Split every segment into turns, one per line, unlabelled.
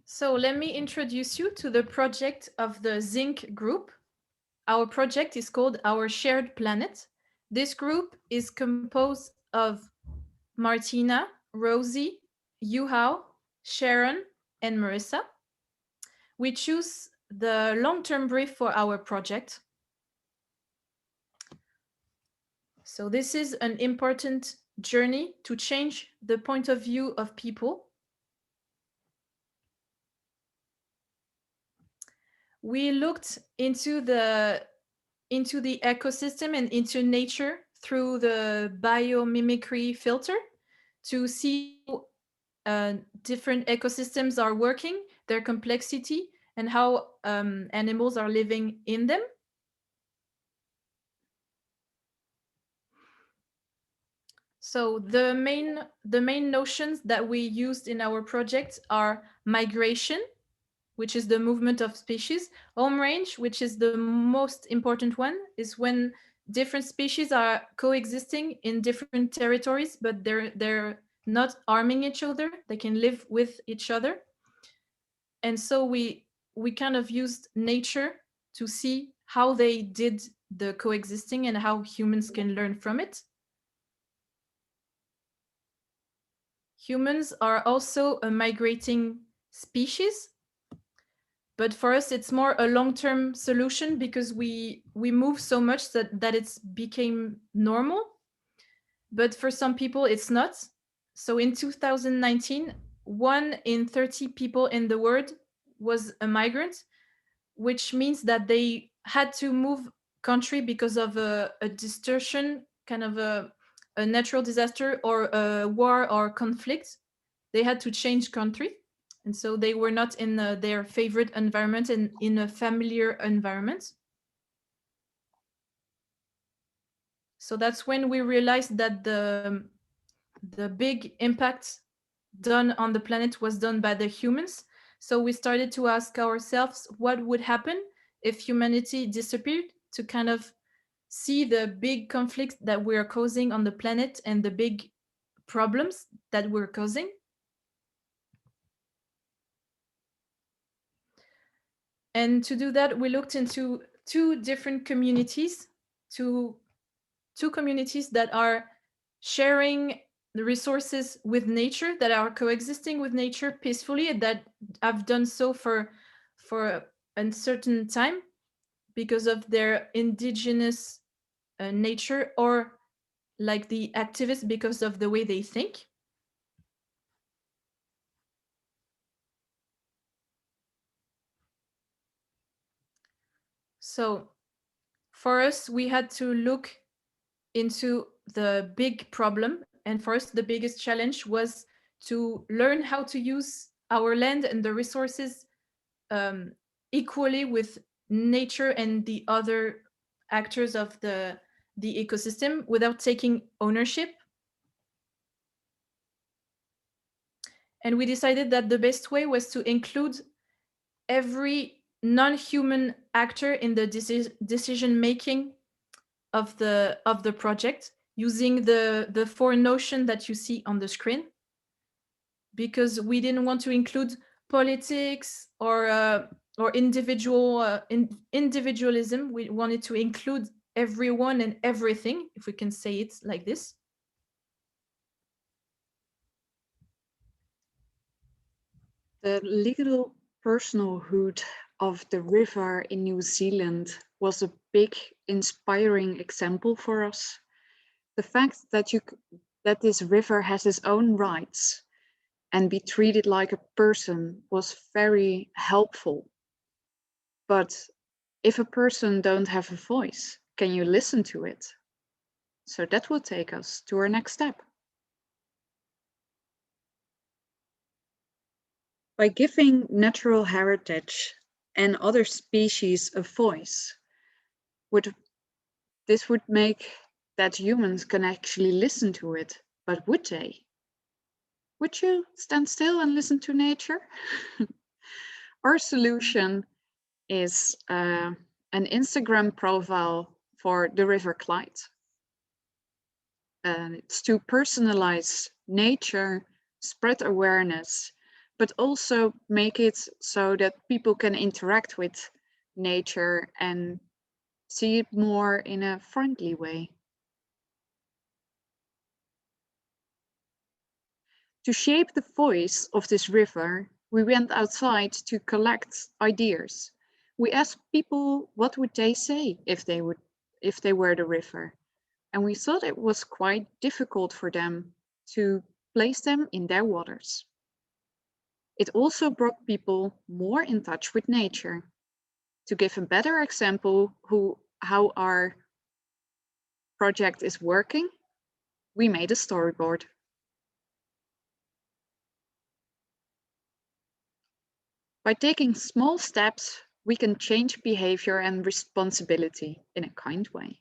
So let me introduce you to the project of the Zinc group. Our project is called Our Shared Planet. This group is composed of Martina, Rosie, Yuhao, Sharon, and Marissa. We choose the long-term brief for our project. So this is an important journey to change the point of view of people. We looked into the ecosystem and into nature through the biomimicry filter to see different ecosystems are working, their complexity, and how animals are living in them. So the main notions that we used in our project are migration, which is the movement of species. Home range, which is the most important one, is when different species are coexisting in different territories, but they're not harming each other. They can live with each other. And so we kind of used nature to see how they did the coexisting and how humans can learn from it. Humans are also a migrating species, but for us it's more a long-term solution because we move so much that it's became normal, but for some people it's not. So in 2019, 1 in 30 people in the world was a migrant, which means that they had to move country because of a distortion, kind of a natural disaster or a war or conflict. They had to change country. And so they were not in their favorite environment and in a familiar environment. So that's when we realized that the big impact done on the planet was done by the humans. So we started to ask ourselves what would happen if humanity disappeared, to kind of see the big conflicts that we're causing on the planet and the big problems that we're causing. And to do that, we looked into two different communities, two communities that are sharing the resources with nature, that are coexisting with nature peacefully, and that have done so for a certain time because of their indigenous nature, or like the activists because of the way they think. So for us, we had to look into the big problem. And for us, the biggest challenge was to learn how to use our land and the resources equally with nature and the other actors of the ecosystem without taking ownership. And we decided that the best way was to include every non-human actor in the decision making of the project, using the 4 notions that you see on the screen, because we didn't want to include politics or individualism. We wanted to include everyone and everything, if we can say it like this.
The legal personhood of the river in New Zealand was a big inspiring example for us. The fact that this river has its own rights and be treated like a person was very helpful. But if a person don't have a voice, can you listen to it? So that will take us to our next step. By giving natural heritage and other species a voice, this would make that humans can actually listen to it. But would they? Would you stand still and listen to nature? Our solution is an Instagram profile for the River Clyde. It's to personalize nature, spread awareness, but also make it so that people can interact with nature and see it more in a friendly way. To shape the voice of this river, we went outside to collect ideas. We asked people what would they say if they were the river, and we thought it was quite difficult for them to place them in their waters. It also brought people more in touch with nature. To give a better example how our project is working, we made a storyboard. By taking small steps, we can change behavior and responsibility in a kind way.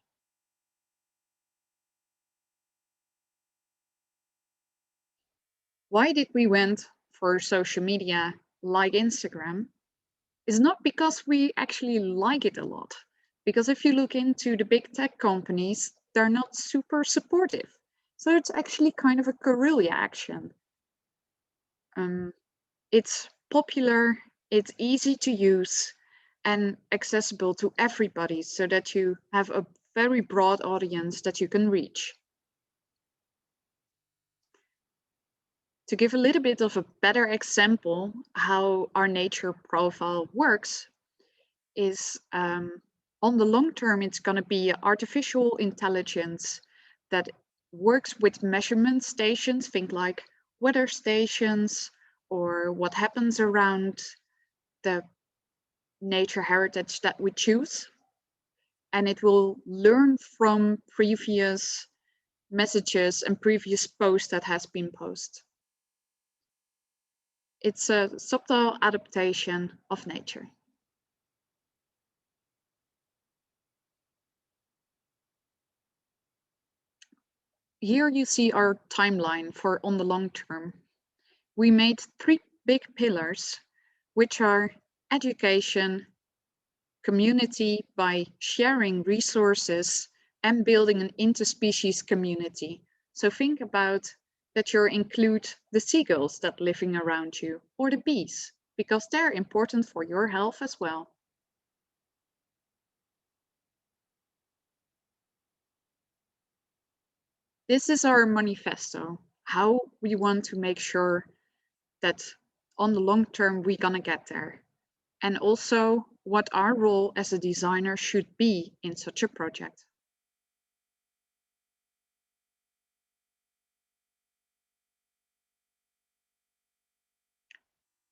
Why did we went for social media like Instagram? It's not because we actually like it a lot. Because if you look into the big tech companies, they're not super supportive. So it's actually kind of a guerrilla action. It's popular, it's easy to use, and accessible to everybody so that you have a very broad audience that you can reach. To give a little bit of a better example how our nature profile works is on the long term, it's going to be artificial intelligence that works with measurement stations, think like weather stations or what happens around the nature heritage that we choose. And it will learn from previous messages and previous posts that has been posted. It's a subtle adaptation of nature. Here you see our timeline for on the long term. We made 3 big pillars, which are education, community by sharing resources, and building an interspecies community. So think about that you include the seagulls that living around you or the bees, because they're important for your health as well. This is our manifesto, how we want to make sure that on the long term we're gonna get there. And also what our role as a designer should be in such a project.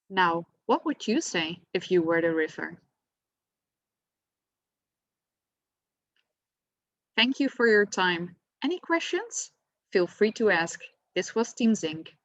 Now, what would you say if you were the river? Thank you for your time. Any questions? Feel free to ask. This was Team Zinc.